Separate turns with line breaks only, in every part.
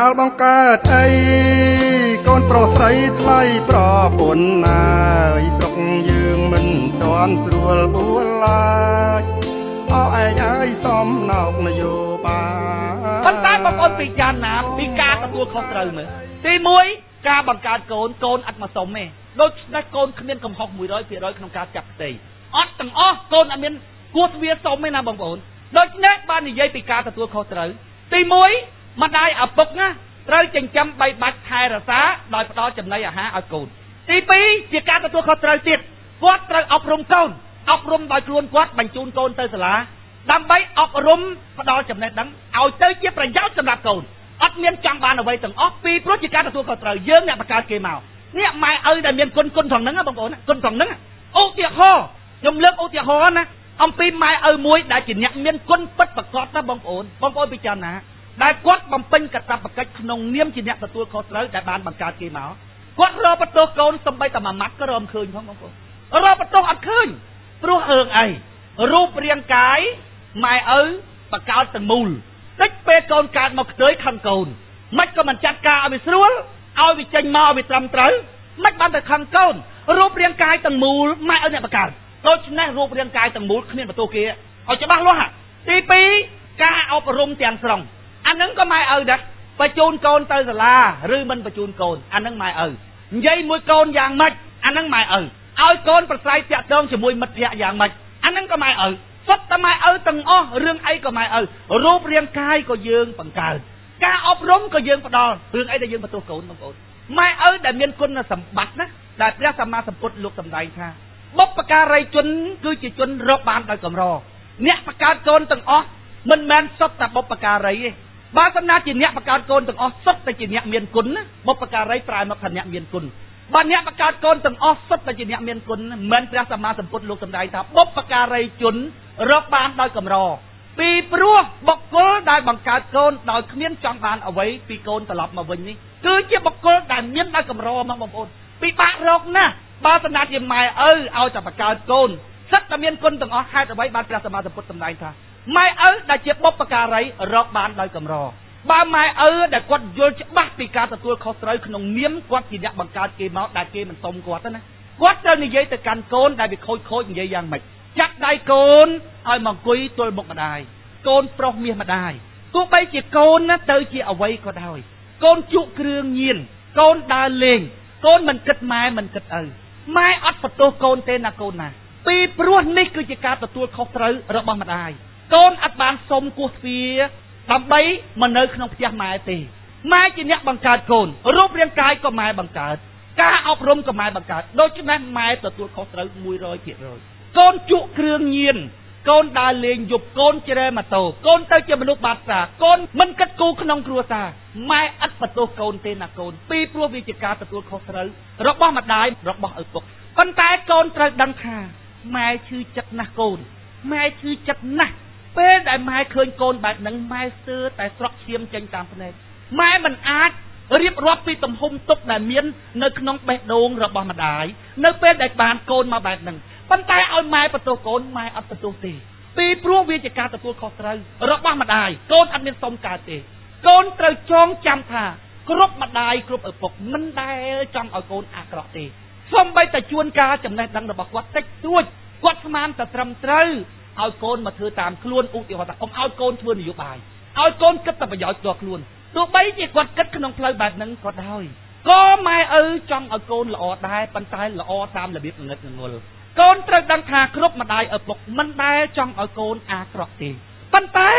កាលបង្កើតអីកូនប្រុសស្រីថ្លៃប្រពន្ធណាយស្រុកយើងមិនទាន់ស្រួលបួលឡើយអោឯងហើយសំណោកនយោបាយ
ប៉ុន្តែបងប្អូនពិចារណាពីការទទួលខុសត្រូវមើលទី1ការបង្កើតកូនអត់មកសុំទេដូច្នេះកូនគ្មានកំហុស 100% ក្នុងការចាប់ផ្ទៃអត់ទាំងអស់កូនអត់មានគួរស្វាសុំទេណាបងប្អូនដូច្នេះបាននិយាយពីការទទួលខុសត្រូវទី1ម្ដាយឪពុកណាត្រូវចិញ្ចឹមបីបាច់ថែរក្សាដោយផ្ដល់ចំណីអាហារឲ្យកូនទី2ជាការទទួលខុសត្រូវទៀតគាត់ត្រូវអប់រំកូនអប់រំដោយខ្លួនគាត់បញ្ជូនកូនទៅសាលាដើម្បីអប់រំផ្ដល់ចំណេះដឹងឲ្យទៅជាប្រយោជន៍សម្រាប់កូនអត់មានចង់បានអ្វីទាំងអស់ពីព្រោះជាការទទួលខុសត្រូវយើងអ្នកបង្កើតគេមកនេះម៉ែឪដែលមានគុណត្រង់ហ្នឹងបងប្អូនគុណត្រង់ហ្នឹងឧទាហរណ៍ខ្ញុំលើកឧទាហរណ៍ណាអំពីម៉ែឪមួយដែលជាអ្នកមានគុណពិតប្រាកដណាបងប្អូនពិចារណាដែលគាត់បំពេញកាតព្វកិច្ចក្នុងនាមជាអ្នកទទួលខុសត្រូវដែលបានបង្កើតគេមកគាត់រកបន្ទោសកូនសំបីតែមួយម៉ាត់ក៏រកឃើញផងបងប្អូនរកបន្ទោសអត់ឃើញព្រោះរឿងអីរូបរាងកាយម៉ែឪបង្កើតទាំងមូលតិចពេលកូនកើតមកខ្ទើយខឹងកូនមិនក៏មិនចាត់ការឲ្យវាស្រួលឲ្យវាចេញមកឲ្យវាត្រឹមត្រូវមិនបានតែខឹងកូនរូបរាងកាយទាំងមូលម៉ែឪអ្នកបង្កើតដូច្នេះរូបរាងកាយទាំងមូលគ្មានបន្ទោសគេឲ្យច្បាស់លាស់ទី2ការអប់រំទាំងស្រុងអានឹងក៏ម៉ែឪដែរបញ្ជូនកូនទៅសាលាឬមិនបញ្ជូនកូនអានឹងម៉ែឪនិយាយមួយកូនយ៉ាងម៉េចអានឹងម៉ែឪឲ្យកូនប្រស្រ័យតាក់ទងជាមួយមិត្តភ័ក្តិយ៉ាងម៉េចអានឹងក៏ម៉ែឪសុទ្ធតែម៉ែឪទាំងអស់រឿងអីក៏ម៉ែឪរូបរាងកាយក៏យើងបង្កើតការអប់រំក៏យើងផ្ដល់រឿងអីដែលយើងបន្ទោសកូនបងប្អូនម៉ែឪដែលមានគុណសម្បត្តិណាដែលព្រះសម្មាសម្ពុទ្ធលោកសម្ដែងថាបុព្វការីជនគឺជាជនរកបានដោយកម្រអ្នកបង្កើតកូនទាំងអស់មិនមែនសុទ្ធតែបុព្វការីទេបើសំណាជាអ្នកបង្កើតកូនទាំងអស់សុទ្ធតែជាអ្នកមានគុណណាបុព្វការីប្រើមកថាអ្នកមានគុណបើអ្នកបង្កើតកូនទាំងអស់សុទ្ធតែជាអ្នកមានគុណមិនព្រះសម្មាសម្ពុទ្ធលោកសម្ដែងថាបុព្វការីជនរកបានដោយកម្រពីព្រោះបុគ្គលដែលបង្កើតកូនដោយគ្មានចង់បានអ្វីពីកូនត្រឡប់មកវិញនេះគឺជាបុគ្គលដែលមានដោយកម្រមកបងប្អូនពិបាករកណាស់បើសំណាជាម៉ែឪឲ្យតែបង្កើតកូនសិតតែមានគុណទាំងអស់ហេតុអ្វីបានព្រះសម្មាសម្ពុទ្ធសម្ដែងថាម៉ែឪដែលជាបុព្វការីរកបានដោយកម្របើម៉ែឪដែលគាត់យល់ច្បាស់ពីការទទួលខុសត្រូវក្នុងនាមគាត់ជាអ្នកបង្កើតគេមកដែលគេមិនសុំគាត់ណាគាត់ត្រូវនិយាយទៅកាន់កូនដែលវាខូចនិយាយយ៉ាងម៉េចចាក់ដៃកូនឲ្យមកអង្គុយទល់មុខម្ដាយកូនប្រុសមាសម្ដាយទោះបីជាកូនណាទៅជាអ្វីក៏ដោយកូនជក់គ្រឿងញៀនកូនដើរលេងកូនមិនគិតម៉ែមិនគិតឪម៉ែអត់បន្ទោសកូនទេណាកូនណាពីព្រោះនេះគឺជាការទទួលខុសត្រូវរបស់ម្ដាយកូនអត់បានសុំគោះទ្វារដើម្បីមកនៅក្នុងផ្ទះម៉ែទេម៉ែជាអ្នកបង្កើតកូនរូបរាងកាយក៏ម៉ែបង្កើតការអប់រំក៏ម៉ែបង្កើតដូច្នេះម៉ែទទួលខុសត្រូវ 100% កូនជក់គ្រឿងញៀនកូនដើរលេងយប់កូនជ្រែម៉ូតូកូនទៅជាមនុស្សបាត់សាកូនមិនគិតគូរក្នុងគ្រួសារម៉ែអត់បន្ទោសកូនទេណាកូនពីព្រោះវាជាការទទួលខុសត្រូវរបស់ម្ដាយរបស់ឪពុកប៉ុន្តែកូនត្រូវដឹងថាម៉ែឈឺចិត្តណាស់កូនម៉ែឈឺចិត្តណាស់ពេលដែលម៉ែឃើញកូនបែបហ្នឹងម៉ែស្ទើរតែស្រក់ឈាមចេញតាមភ្នែកម៉ែមិនអាចរៀបរាប់ពីទំហំទុក្ខដែលមាននៅក្នុងបេះដូងរបស់ម្ដាយនៅពេលដែលបានកូនមកបែបហ្នឹងប៉ុន្តែឲ្យម៉ែបន្ទោសកូនម៉ែអត់បន្ទោសទេពីព្រោះវាជាការទទួលខុសត្រូវរបស់ម្ដាយកូនអត់មានសុំកើតទេកូនត្រូវចងចាំថាគ្រប់ម្ដាយគ្រប់ឪពុកមិនដែលចង់ឲ្យកូនអាក្រក់ទេសូម្បីតែជួនកាលចំណេះដឹងរបស់គាត់តិចតួចគាត់ស្មានតែត្រឹមត្រូវឲ្យកូនមកធ្វើតាមខ្លួនឧទាហរណ៍ថាកុំឲ្យកូនធ្វើនយោបាយឲ្យកូនគិតតែប្រយោជន៍ផ្ទាល់ខ្លួនទោះបីជាគាត់គិតក្នុងផ្លូវបែបហ្នឹងក៏ដោយក៏ម៉ែឪចង់ឲ្យកូនល្អដែរប៉ុន្តែល្អតាមរបៀបងងឹតងងល់កូនត្រូវដឹងថាគ្រប់ម្ដាយឪពុកមិនដែលចង់ឲ្យកូនអាក្រក់ទេប៉ុន្តែ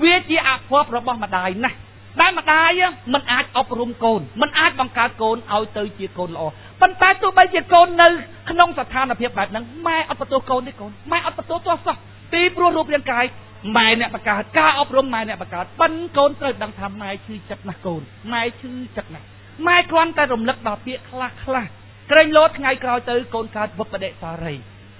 វាជាអភ័ព្វរបស់ម្ដាយណាស់ដែលម្ដាយមិនអាចអប់រំកូនមិនអាចបង្កើតកូនឲ្យទៅជាកូនល្អប៉ុន្តែទោះបីជាកូននៅក្នុងស្ថានភាពបែបហ្នឹងម៉ែអត់បន្ទោសកូនទេកូនម៉ែអត់បន្ទោសទោះសោះពីព្រោះរូបរាងកាយម៉ែអ្នកបង្កើតការអប់រំម៉ែអ្នកបង្កើតប៉ិនកូនត្រូវដឹងថាម៉ែឈឺចិត្តណាស់កូនម៉ែឈឺចិត្តណាស់ម៉ែគ្រាន់តែរំលឹកដល់ពាក្យខ្លះក្រែងលោតថ្ងៃក្រោយទៅកូនកើតវុបដិសារី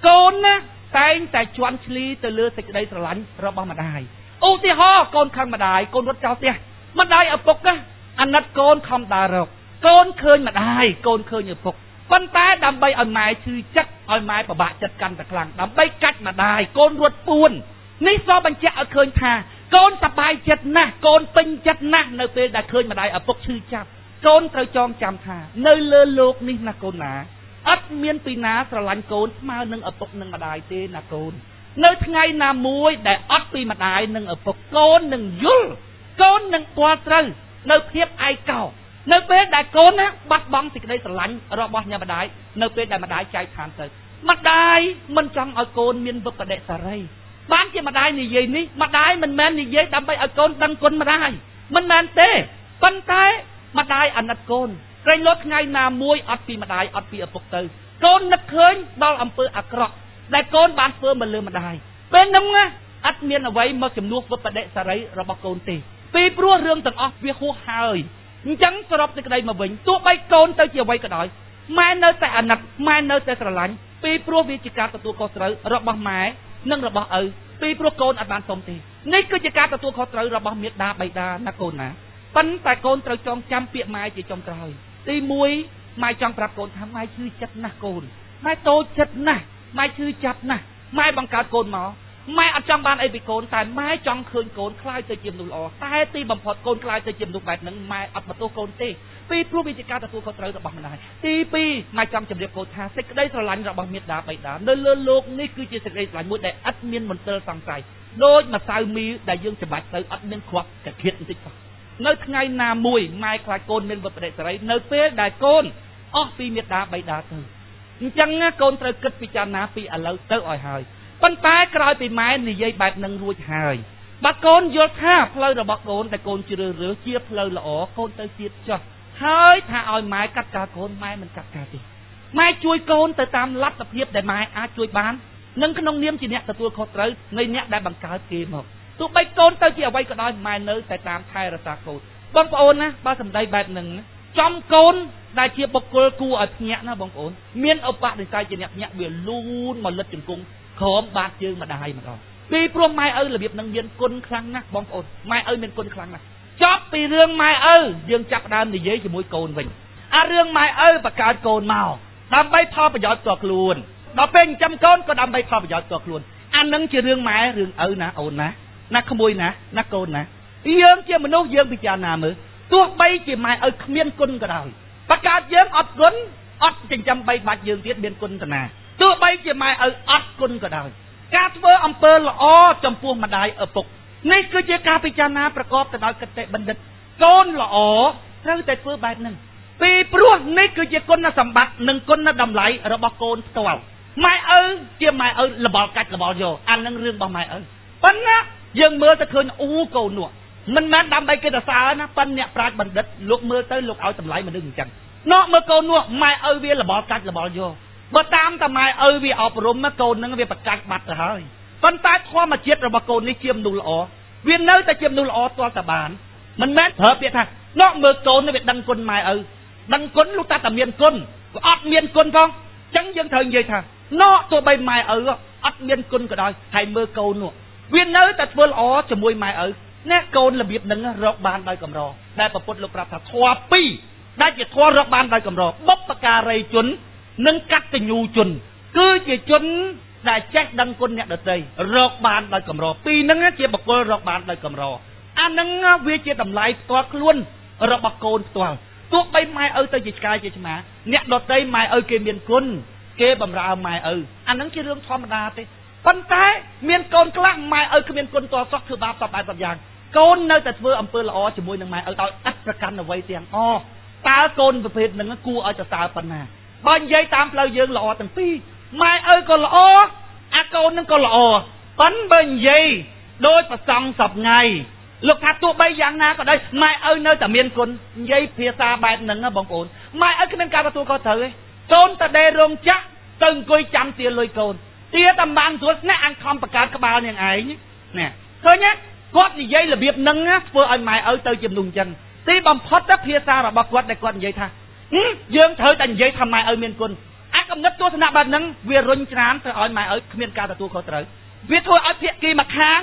កូនណាតែងតែជន់ឈ្លីទៅលើសេចក្តីស្រឡាញ់របស់ម្ដាយឧទាហរណ៍កូនខឹងម្ដាយកូនរត់ចោលផ្ទះម្ដាយឪពុកណាអាណិតកូនខំដើររកកូនឃើញម្ដាយកូនឃើញឪពុកប៉ុន្តែដើម្បីឲ្យម៉ែឈឺចិត្តឲ្យម៉ែពិបាកចិត្តកាន់តែខ្លាំងដើម្បីកាច់ម្ដាយកូនរត់ពួននេះសបញ្ជាក់ឲ្យឃើញថា កូនសប្បាយចិត្តណាស់កូនពេញចិត្តណាស់នៅពេលដែលឃើញម្ដាយឪពុកឈឺចាប់កូនត្រូវចងចាំថានៅលើលោកនេះណាកូនណាអត់មានពីណាស្រឡាញ់កូនស្មើនឹងឪពុកនិងម្ដាយទេណាកូននៅថ្ងៃណាមួយដែលអត់ពីម្ដាយនិងឪពុកកូននឹងយល់កូននឹងពាល់ត្រូវនៅភាពឯកោនៅពេលដែលកូនណាបាត់បង់សេចក្តីស្រឡាញ់របស់អ្នកម្ដាយនៅពេលដែលម្ដាយចែកឋានទៅម្ដាយមិនចង់ឲ្យកូនមានវិបដិសារីបានជាម្ដាយនិយាយនេះម្ដាយមិនមែននិយាយដើម្បីឲ្យកូនដឹងគុណម្ដាយមិនមែនទេប៉ុន្តែម្ដាយអាណិតកូនក្រែងលត់ថ្ងៃណាមួយអត់ពីម្ដាយអត់ពីឪពុកទៅកូននឹកឃើញដល់អំពើអាក្រក់ដែលកូនបានធ្វើមកលើម្ដាយពេលហ្នឹងណាអត់មានអ្វីមកជំនួសវិបដិសារីរបស់កូនទេពីព្រោះរឿងទាំងអស់វាហួសហើយអញ្ចឹងសរុបសេចក្តីមកវិញទោះបីកូនទៅជាអ្វីក៏ដោយម៉ែនៅតែអាណិតម៉ែនៅតែស្រឡាញ់ពីព្រោះវាជាការទទួលខុសត្រូវរបស់ម៉ែនិងរបស់ឪពីព្រោះកូនអត់បានសុំទេនេះគឺជាការទទួលខុសត្រូវរបស់មាតាបិតាណាកូនណាប៉ុន្តែកូនត្រូវចងចាំពាក្យម៉ែជាចុងក្រោយទី1ម៉ែចង់ប្រាប់កូនថាម៉ែឈឺចិត្តណាស់កូនម៉ែតូចចិត្តណាស់ម៉ែឈឺចាប់ណាស់ម៉ែបង្កើតកូនមកម៉ែអត់ចង់បានអីពីកូនតែម៉ែចង់ឃើញកូនខ្លាយទៅជាមនុស្សល្អតែទីបំផុតកូនខ្លាយទៅជាមនុស្សបែបហ្នឹងម៉ែអត់បន្ទោសកូនទេពីព្រោះវាជាការទទួលខុសត្រូវរបស់ម្ដាយទី2ម៉ែចង់ជម្រាបកូនថាសេចក្តីស្រឡាញ់របស់មាតាបិតានៅលើលោកនេះគឺជាសេចក្តីស្រឡាញ់មួយដែលអត់មានមន្ទិលសង្ស័យដូចម្សៅមីដែលយើងច្បាច់ទៅអត់មានគ្រាប់កាឃាតបន្តិចសោះនៅថ្ងៃណាមួយម៉ែខ្លាចកូនមានវិបដិសារីនៅពេលដែលកូនអស់ពីមាតាបិតាទៅអញ្ចឹងកូនត្រូវគិតពិចារណាពីឥឡូវទៅឲ្យហើយប៉ុន្តែក្រោយពីម៉ែនិយាយបែបហ្នឹងរួចហើយបើកូនយល់ថាផ្លូវរបស់កូនដែលកូនជ្រើសរើសជាផ្លូវល្អកូនទៅទៀតចុះហើយថាឲ្យម៉ែកាត់ការកូនម៉ែមិនកាត់ការទេម៉ែជួយកូនទៅតាមលទ្ធភាពដែលម៉ែអាចជួយបាននិងក្នុងនាមជាអ្នកទទួលខុសត្រូវនៃអ្នកដែលបង្កើតគេមកទោះបីកូនទៅជាអ្វីក៏ដោយម៉ែនៅតែតាមថែរក្សាកូនបងប្អូនណាបើសម្ដីបែបហ្នឹងចំកូនដែលជាបុគ្គលគួរឲ្យភ្ញាក់ណាបងប្អូនមានឧបនិស្ស័យជាអ្នកភ្ញាក់វាលូនមកលិតជង្គង់ក្រោមបាតជើងម្ដាយម្ដងពីព្រោះម៉ែឪរបៀបហ្នឹងមានគុណខ្លាំងណាស់បងប្អូនម៉ែឪមានគុណខ្លាំងណាស់ចប់ពីរឿងម៉ែឪយើងចាប់ដើមនិយាយជាមួយកូនវិញអារឿងម៉ែឪបង្កើតកូនមកដើម្បីផលប្រយោជន៍ផ្ទាល់ខ្លួនដល់ពេលចិញ្ចឹមកូនក៏ដើម្បីផលប្រយោជន៍ផ្ទាល់ខ្លួនអានឹងជារឿងម៉ែរឿងឪណាអូនណាណាក្មួយណាណាកូនណាយើងជាមនុស្សយើងពិចារណាមើលទោះបីជាម៉ែឪគ្មានគុណក៏ដោយបង្កើតយើងអត់គុណអត់ចិញ្ចឹមបីបាច់យើងទៀតមានគុណតាណាទោះបីជាម៉ែឪអត់គុណក៏ដោយការធ្វើអំពើល្អចំពោះម្ដាយឪពុកនេះគឺជាការពិចារណាប្រកបទៅដោយគតិបណ្ឌិតកូនល្អត្រូវតែធ្វើបែបហ្នឹងពីព្រោះនេះគឺជាគុណសម្បត្តិនិងគុណតម្លៃរបស់កូនផ្ទាល់ម៉ែឪជាម៉ែឪលបល់កាច់លបល់យកអានឹងរឿងរបស់ម៉ែឪប៉ុន្តែយើងមើលទៅឃើញកូននោះមិនមែនដើម្បីគេទៅសើណាប៉ុន្តែអ្នកប្រាជ្ញបណ្ឌិតលោកមើលទៅលោកឲ្យតម្លៃមនុស្សអញ្ចឹងនោះមើលកូននោះម៉ែឪវាលបល់កាច់លបល់យកបើតាមតែម៉ែឪវាអប់រំកូននឹងវាប្រកាច់បាត់ទៅហើយប៉ុន្តែធម្មជាតិរបស់កូននេះជាមនុស្សល្អវានៅតែជាមនុស្សល្អទាល់តែបានមិនមែនប្រើពាក្យថានោះមើលកូននេះវាដឹងគុណម៉ែឪដឹងគុណលោកតាតែមានគុណក៏អត់មានគុណផងអញ្ចឹងយើងត្រូវនិយាយថានោះទោះបីម៉ែឪអត់មានគុណក៏ដោយហើយមើលកូននោះវានៅតែធ្វើល្អជាមួយម៉ែឪអ្នកកូនរបៀបហ្នឹងរកបានដោយកម្រដែលប្រពុតលោកប្រាប់ថាធម៌ពីរដែលជាធម៌រកបានដោយកម្របុព្វការីជននិងកតញ្ញូជនគឺជាជនដែលចេះដឹងគុណអ្នកដទៃរកបានដោយកម្រពីរហ្នឹងជាបុគ្គលរកបានដោយកម្រអាហ្នឹងវាជាតម្លៃផ្ទាល់ខ្លួនរបស់កូនផ្ទាល់ទោះបីម៉ែឪទៅជាឆ្កែជាឆ្មាអ្នកដទៃម៉ែឪគេមានគុណគេបម្រើម៉ែឪអាហ្នឹងជារឿងធម្មតាទេប៉ុន្តែមានកូនខ្លះម៉ែឪគ្មានគុណតសោះធ្វើបាបសពបែបសពយ៉ាងកូននៅតែធ្វើអំពើល្អជាមួយនឹងម៉ែឪដោយឥតប្រកាន់អ្វីទាំងអស់តើកូនប្រភេទហ្នឹងគួរឲ្យសរសើរប៉ុណ្ណាបើនិយាយតាមផ្លូវយើងល្អទាំងពីរម៉ែឪក៏ល្អអាកូននឹងក៏ល្អប៉ុន្តែបើនិយាយដោយប្រសង់សពថ្ងៃលោកថាទោះបីយ៉ាងណាក៏ដោយម៉ែឪនៅតែមានគុណនិយាយភាសាបែបហ្នឹងបងប្អូនម៉ែឪគ្មានការទទួលខុសត្រូវទេកូនតដេរោងចក្រទៅអង្គុយចាំទាលុយកូនទាតាមបានស្រួលស្នាក់អង្គខំបង្កើតក្បាលនាងឯងនេះឃើញទេគាត់និយាយរបៀបហ្នឹងធ្វើឲ្យម៉ែឪទៅជាមនុស្សអញ្ចឹងទីបំផុតភាសារបស់គាត់ដែលគាត់និយាយថាយើងត្រូវតែនិយាយថាម៉ែឪមានគុណអាកំណត់ទស្សនៈបែបហ្នឹងវារុញច្រានទៅឲ្យម៉ែឪគ្មានការទទួលខុសត្រូវវាធ្វើឲ្យភាគីម្ខាង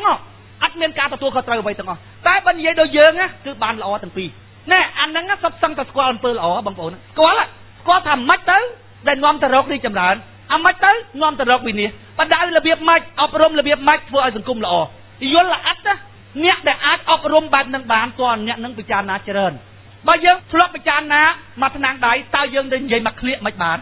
អត់មានការទទួលខុសត្រូវអ្វីទាំងអស់តែបើនិយាយដូចយើងគឺបានល្អទាំងពីរណែអាហ្នឹងសុទ្ធសឹងតែស្គាល់អំពើល្អបងប្អូនស្គាល់ថាម៉េចទៅដែលនាំទៅរកនេះចម្រើនអាម៉េចទៅនាំទៅរកវិនាសបដៅរបៀបម៉េចអប់រំរបៀបម៉េចធ្វើឲ្យសង្គមល្អយល់ល្អិត អ្នកដែលអាចអប់រំបែបនឹងបានតើអ្នកនឹងពិចារណាច្រើនបើយើងធ្លាប់ពិចារណាមកថ្នាំងដៃតើយើងនឹងនិយាយមកឃ្លៀកមិនបាន